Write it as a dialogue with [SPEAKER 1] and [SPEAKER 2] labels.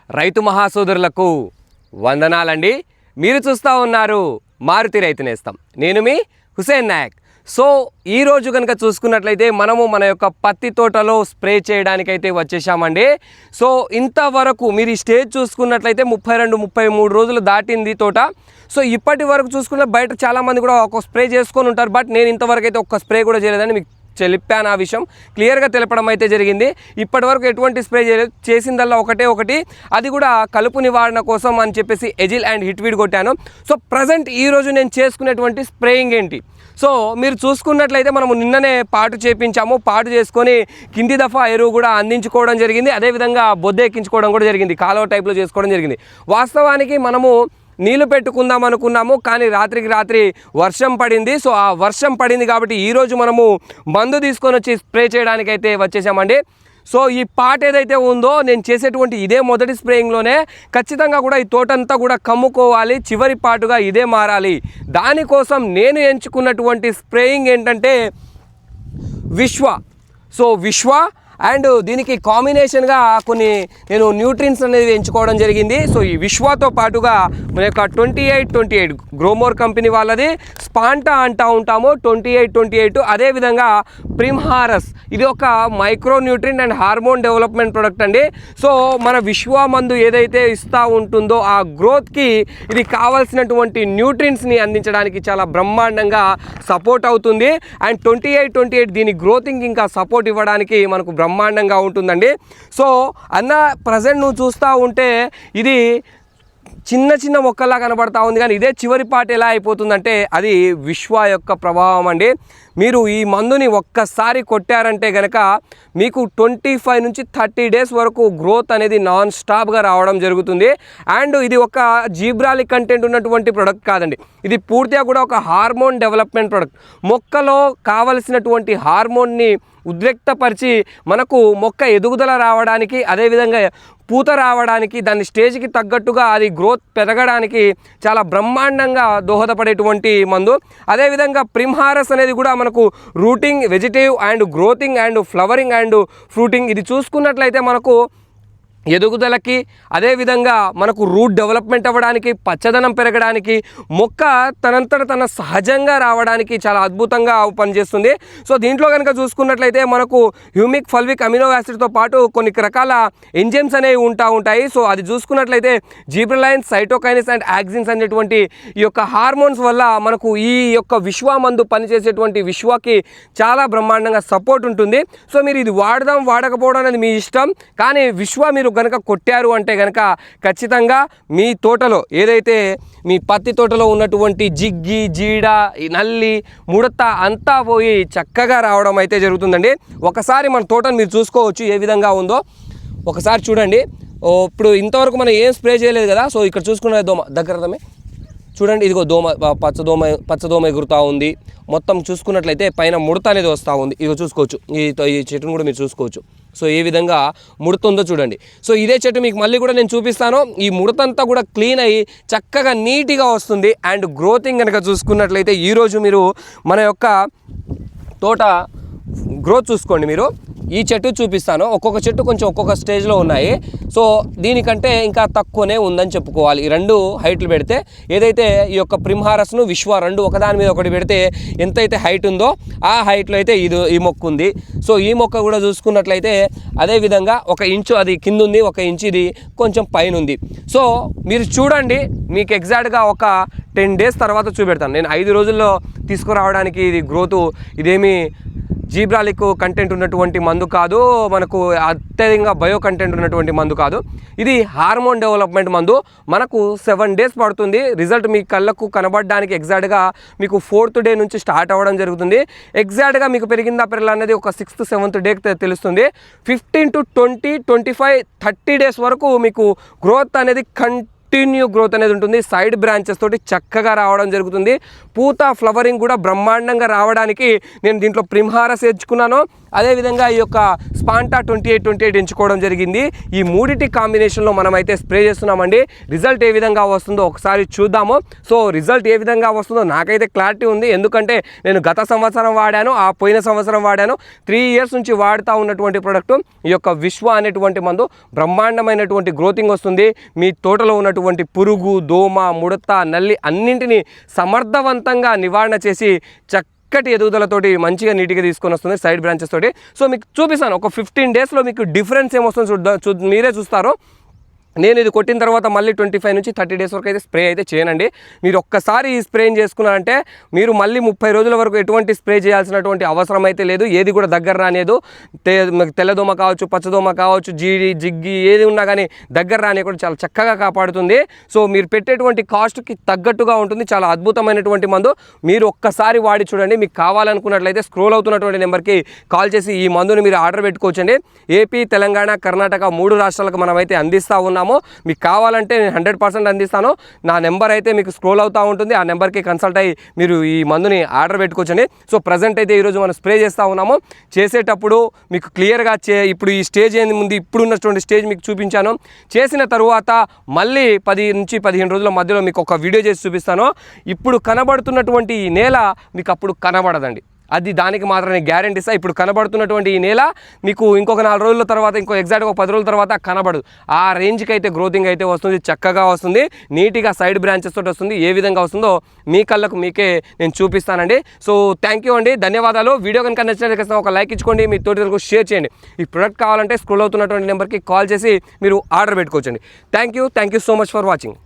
[SPEAKER 1] రైతు మహాసోదరులకు వందనాలండి. మీరు చూస్తూ ఉన్నారు మారుతి రైతు నేస్తం. నేను మీ హుసేన్ నాయక్. సో ఈరోజు కనుక చూసుకున్నట్లయితే మనము మన యొక్క పత్తి తోటలో స్ప్రే చేయడానికైతే వచ్చేసామండి. సో ఇంతవరకు మీరు ఈ స్టేజ్ చూసుకున్నట్లయితే 32-33 రోజులు దాటింది తోట. సో ఇప్పటి వరకు చూసుకున్న బయట చాలామంది కూడా ఒక స్ప్రే చేసుకొని ఉంటారు. బట్ నేను ఇంతవరకు అయితే ఒక్క స్ప్రే కూడా చేయలేదని మీకు చెప్పాను. ఆ విషయం క్లియర్గా తెలపడం అయితే జరిగింది. ఇప్పటి వరకు ఎటువంటి స్ప్రే చేయలేదు. చేసిందల్లా ఒకటి, అది కూడా కలుపు నివారణ కోసం అని చెప్పేసి ఎజిల్ అండ్ హిట్వీడ్ కొట్టాను. సో ప్రజెంట్ ఈరోజు నేను చేసుకునేటువంటి స్ప్రేయింగ్ ఏంటి, సో మీరు చూసుకున్నట్లయితే మనము నిన్ననే పాటు చేపించాము. పాటు చేసుకొని కింది దఫా ఎరువు కూడా అందించుకోవడం జరిగింది. అదేవిధంగా బొద్ద ఎక్కించుకోవడం కూడా జరిగింది. కాలువ టైప్లో చేసుకోవడం జరిగింది. వాస్తవానికి మనము నీళ్లు పెట్టుకుందాం అనుకున్నాము, కానీ రాత్రికి రాత్రి వర్షం పడింది. సో ఆ వర్షం పడింది కాబట్టి ఈరోజు మనము మందు తీసుకొని వచ్చి స్ప్రే చేయడానికైతే వచ్చేసామండి. సో ఈ పాట ఏదైతే ఉందో నేను చేసేటువంటి ఇదే మొదటి స్ప్రేయింగ్లోనే ఖచ్చితంగా కూడా ఈ తోటంతా కూడా కమ్ముకోవాలి, చివరి పాటుగా ఇదే మారాలి. దానికోసం నేను ఎంచుకున్నటువంటి స్ప్రేయింగ్ ఏంటంటే విశ్వ. సో విశ్వ అండ్ దీనికి కాంబినేషన్గా కొన్ని నేను న్యూట్రిన్స్ అనేది ఎంచుకోవడం జరిగింది. సో ఈ విశ్వాతో పాటుగా మన యొక్క 28-28 గ్రోమోర్ కంపెనీ వాళ్ళది స్పాంటా అంటూ ఉంటాము 28-28. అదేవిధంగా ప్రిమ్హారస్, ఇది ఒక micro Nutrine and hormone development product అండి. సో మన విశ్వ మందు ఏదైతే ఇస్తూ ఉంటుందో ఆ గ్రోత్కి ఇది కావాల్సినటువంటి న్యూట్రిన్స్ని అందించడానికి చాలా బ్రహ్మాండంగా సపోర్ట్ అవుతుంది. అండ్ 28-28 దీని గ్రోతింగ్ ఇంకా సపోర్ట్ ఇవ్వడానికి మనకు బ్రహ్మాండంగా ఉంటుందండి. సో అన్న ప్రజెంట్ నువ్వు చూస్తూ ఉంటే ఇది చిన్న మొక్కల్లా కనబడతా ఉంది, కానీ ఇదే చివరి పాట ఎలా అయిపోతుందంటే అది విశ్వ యొక్క ప్రభావం అండి. మీరు ఈ మందుని ఒక్కసారి కొట్టారంటే కనుక మీకు 25-30 డేస్ వరకు గ్రోత్ అనేది నాన్ స్టాప్గా రావడం జరుగుతుంది. అండ్ ఇది ఒక జీబ్రాలిక్ కంటెంట్ ఉన్నటువంటి ప్రొడక్ట్ కాదండి, ఇది పూర్తిగా కూడా ఒక హార్మోన్ డెవలప్మెంట్ ప్రొడక్ట్. మొక్కలో కావలసినటువంటి హార్మోన్ని ఉద్రిక్తపరిచి మనకు మొక్క ఎదుగుదల రావడానికి, అదేవిధంగా పూత రావడానికి, దాని స్టేజ్కి తగ్గట్టుగా అది గ్రోత్ పెరగడానికి చాలా బ్రహ్మాండంగా దోహదపడేటువంటి మందు. అదేవిధంగా ప్రిమ్హారస్ అనేది కూడా మనకు రూటింగ్, వెజిటేటివ్ అండ్ గ్రోతింగ్ అండ్ ఫ్లవరింగ్ అండ్ ఫ్రూటింగ్, ఇది చూసుకున్నట్లయితే మనకు ఎదుగుదలకి, అదేవిధంగా మనకు రూట్ డెవలప్మెంట్ అవ్వడానికి, పచ్చదనం పెరగడానికి, మొక్క తనంతట తన సహజంగా రావడానికి చాలా అద్భుతంగా పనిచేస్తుంది. సో దీంట్లో కనుక చూసుకున్నట్లయితే మనకు హ్యూమిక్, ఫల్విక్, అమినో యాసిడ్తో పాటు కొన్ని రకాల ఎంజైమ్స్ అనేవి ఉంటాయి. సో అది చూసుకున్నట్లయితే జీబ్రలైన్స్, సైటోకైనిన్స్ అండ్ యాక్సిన్స్ అనేటువంటి ఈ యొక్క హార్మోన్స్ వల్ల మనకు ఈ యొక్క విశ్వ మందు పనిచేసేటువంటి విశ్వకి చాలా బ్రహ్మాండంగా సపోర్ట్ ఉంటుంది. సో మీరు ఇది వాడదాం వాడకపోవడం అనేది మీ ఇష్టం, కానీ విశ్వ మీరు కనుక కొట్టారు అంటే కనుక ఖచ్చితంగా మీ తోటలో ఏదైతే మీ పత్తి తోటలో ఉన్నటువంటి జిగ్గి, జీడ, నల్లి, ముడత అంతా పోయి చక్కగా రావడం అయితే జరుగుతుందండి. ఒకసారి మన తోటను మీరు చూసుకోవచ్చు ఏ విధంగా ఉందో ఒకసారి చూడండి. ఇప్పుడు ఇంతవరకు మనం ఏం స్ప్రే చేయలేదు కదా. సో ఇక్కడ చూసుకున్న దోమ దగ్గరమే చూడండి, ఇదిగో దోమ, పచ్చదోమ ఎగురుతూ ఉంది. మొత్తం చూసుకున్నట్లయితే పైన ముడత అనేది వస్తూ ఉంది. ఇదిగో చూసుకోవచ్చు, ఈ చెట్టును కూడా మీరు చూసుకోవచ్చు. సో ఏ విధంగా ముడతుందో చూడండి. సో ఇదే చెట్టు మీకు మళ్ళీ కూడా నేను చూపిస్తాను. ఈ ముడతంతా కూడా క్లీన్ అయ్యి చక్కగా నీట్గా వస్తుంది. అండ్ గ్రోతింగ్ కనుక చూసుకున్నట్లయితే ఈరోజు మీరు మన యొక్క తోట గ్రోత్ చూసుకోండి. మీరు ఈ చెట్టు చూపిస్తాను, ఒక్కొక్క చెట్టు కొంచెం ఒక్కొక్క స్టేజ్లో ఉన్నాయి. సో దీనికంటే ఇంకా తక్కువనే ఉందని చెప్పుకోవాలి. ఈ రెండు హైట్లు పెడితే, ఏదైతే ఈ యొక్క ప్రిమ్హారస్ను విశ్వ రెండు ఒకదాని మీద ఒకటి పెడితే ఎంతైతే హైట్ ఉందో ఆ హైట్లో అయితే ఈ మొక్క ఉంది. సో ఈ మొక్క కూడా చూసుకున్నట్లయితే అదేవిధంగా 1 ఇంచు అది కింద ఉంది, 1 ఇంచు ఇది కొంచెం పైన ఉంది. సో మీరు చూడండి, మీకు ఎగ్జాక్ట్గా ఒక 10 డేస్ తర్వాత చూపెడతాను. నేను 5 రోజుల్లో తీసుకురావడానికి ఇది గ్రోతు ఇదేమి జీబ్రాలిక్ కంటెంట్ ఉన్నటువంటి మందు కాదు, మనకు అత్యధికంగా బయో కంటెంట్ ఉన్నటువంటి మందు కాదు. ఇది హార్మోన్ డెవలప్మెంట్ మందు. మనకు 7 డేస్ పడుతుంది రిజల్ట్ మీ కళ్ళకు కనబడడానికి. ఎగ్జాక్ట్గా మీకు 4th డే నుంచి స్టార్ట్ అవ్వడం జరుగుతుంది. ఎగ్జాక్ట్గా మీకు పెరిగిందా పెరగలా అనేది ఒక 6th, 7th డేకి తెలుస్తుంది. 15-20, 25, 30 డేస్ వరకు మీకు గ్రోత్ అనేది కంటిన్యూ గ్రోత్ అనేది ఉంటుంది. సైడ్ బ్రాంచెస్ తోటి చక్కగా రావడం జరుగుతుంది. పూత, ఫ్లవరింగ్ కూడా బ్రహ్మాండంగా రావడానికి నేను దీంట్లో ప్రిమ్హారస్ ఎంచుకున్నాను. అదేవిధంగా ఈ యొక్క స్పాంటా 28 ఎంచుకోవడం జరిగింది. ఈ మూడిటి కాంబినేషన్లో మనమైతే స్ప్రే చేస్తున్నామండి. రిజల్ట్ ఏ విధంగా వస్తుందో ఒకసారి చూద్దాము. సో రిజల్ట్ ఏ విధంగా వస్తుందో నాకైతే క్లారిటీ ఉంది, ఎందుకంటే నేను గత సంవత్సరం వాడాను, ఆ పోయిన సంవత్సరం వాడాను. 3 ఇయర్స్ నుంచి వాడుతూ ఉన్నటువంటి ప్రోడక్ట్ ఈ యొక్క విశ్వ అనేటువంటి మందు బ్రహ్మాండమైనటువంటి గ్రోతింగ్ వస్తుంది. మీ తోటలో ఉన్నటువంటి పురుగు, దోమ, ముడత, నల్లి అన్నింటినీ సమర్థవంతంగా నివారణ చేసి చక్కటి ఎదుగుదలతోటి మంచిగా నీట్గా తీసుకొని వస్తుంది సైడ్ బ్రాంచెస్ తోటి. సో మీకు చూపిస్తాను, ఒక 15 డేస్లో మీకు డిఫరెన్స్ ఏమొస్తుందో మీరే చూస్తారు. నేను ఇది కొట్టిన తర్వాత మళ్ళీ 25 నుంచి 30 డేస్ వరకు అయితే స్ప్రే అయితే చేయనండి. మీరు ఒక్కసారి ఈ స్ప్రే చేసుకున్నారంటే మీరు మళ్ళీ 30 రోజుల వరకు ఎటువంటి స్ప్రే చేయాల్సినటువంటి అవసరం అయితే లేదు. ఏది కూడా దగ్గర రానేదు. తెల్లదోమ కావచ్చు, పచ్చదోమ కావచ్చు, జీడి, జిగ్గి ఏది ఉన్నా కానీ దగ్గర రానే కూడా చాలా చక్కగా కాపాడుతుంది. సో మీరు పెట్టేటువంటి కాస్ట్కి తగ్గట్టుగా ఉంటుంది. చాలా అద్భుతమైనటువంటి మందు. మీరు ఒక్కసారి వాడి చూడండి. మీకు కావాలనుకున్నట్లయితే స్క్రోల్ అవుతున్నటువంటి నెంబర్కి కాల్ చేసి ఈ మందుని మీరు ఆర్డర్ పెట్టుకోవచ్చండి. ఏపీ, తెలంగాణ, కర్ణాటక 3 రాష్ట్రాలకు మనమైతే అందిస్తూ ఉన్నాము. మీకు కావాలంటే నేను 100% అందిస్తాను. నా నెంబర్ అయితే మీకు స్క్రోల్ అవుతూ ఉంటుంది. ఆ నెంబర్కి కన్సల్ట్ అయ్యి మీరు ఈ మందుని ఆర్డర్ పెట్టుకోవచ్చండి. సో ప్రజెంట్ అయితే ఈరోజు మనం స్ప్రే చేస్తూ ఉన్నాము. చేసేటప్పుడు మీకు క్లియర్గా ఇప్పుడు ఈ స్టేజ్ ఏంది ముందు ఇప్పుడున్నటువంటి స్టేజ్ మీకు చూపించాను. చేసిన తరువాత మళ్ళీ 10 నుంచి 15 రోజుల మధ్యలో మీకు ఒక వీడియో చేసి చూపిస్తాను. ఇప్పుడు కనబడుతున్నటువంటి ఈ నేల మీకు అప్పుడు కనబడదండి. అది దానికి మాత్రమే గ్యారెంటీ ఇస్తా. ఇప్పుడు కనబడుతున్నటువంటి ఈ నేల మీకు ఇంకొక 4 రోజుల తర్వాత, ఇంకో ఎగ్జాక్ట్గా 10 రోజుల తర్వాత కనబడదు. ఆ రేంజ్కి అయితే గ్రోతింగ్ అయితే వస్తుంది, చక్కగా వస్తుంది, నీట్గా సైడ్ బ్రాంచెస్ తోటి వస్తుంది. ఏ విధంగా వస్తుందో మీ కళ్ళకు మీకే నేను చూపిస్తానండి. సో థ్యాంక్ యూ అండి, ధన్యవాదాలు. వీడియో కనుక నచ్చినట్లయితే ఒక లైక్ ఇచ్చుకోండి, మీ తోటి షేర్ చేయండి. ఈ ప్రొడక్ట్ కావాలంటే స్క్రోల్ అవుతున్నటువంటి నెంబర్కి కాల్ చేసి మీరు ఆర్డర్ పెట్టుకోవచ్చండి. Thank you so much for watching.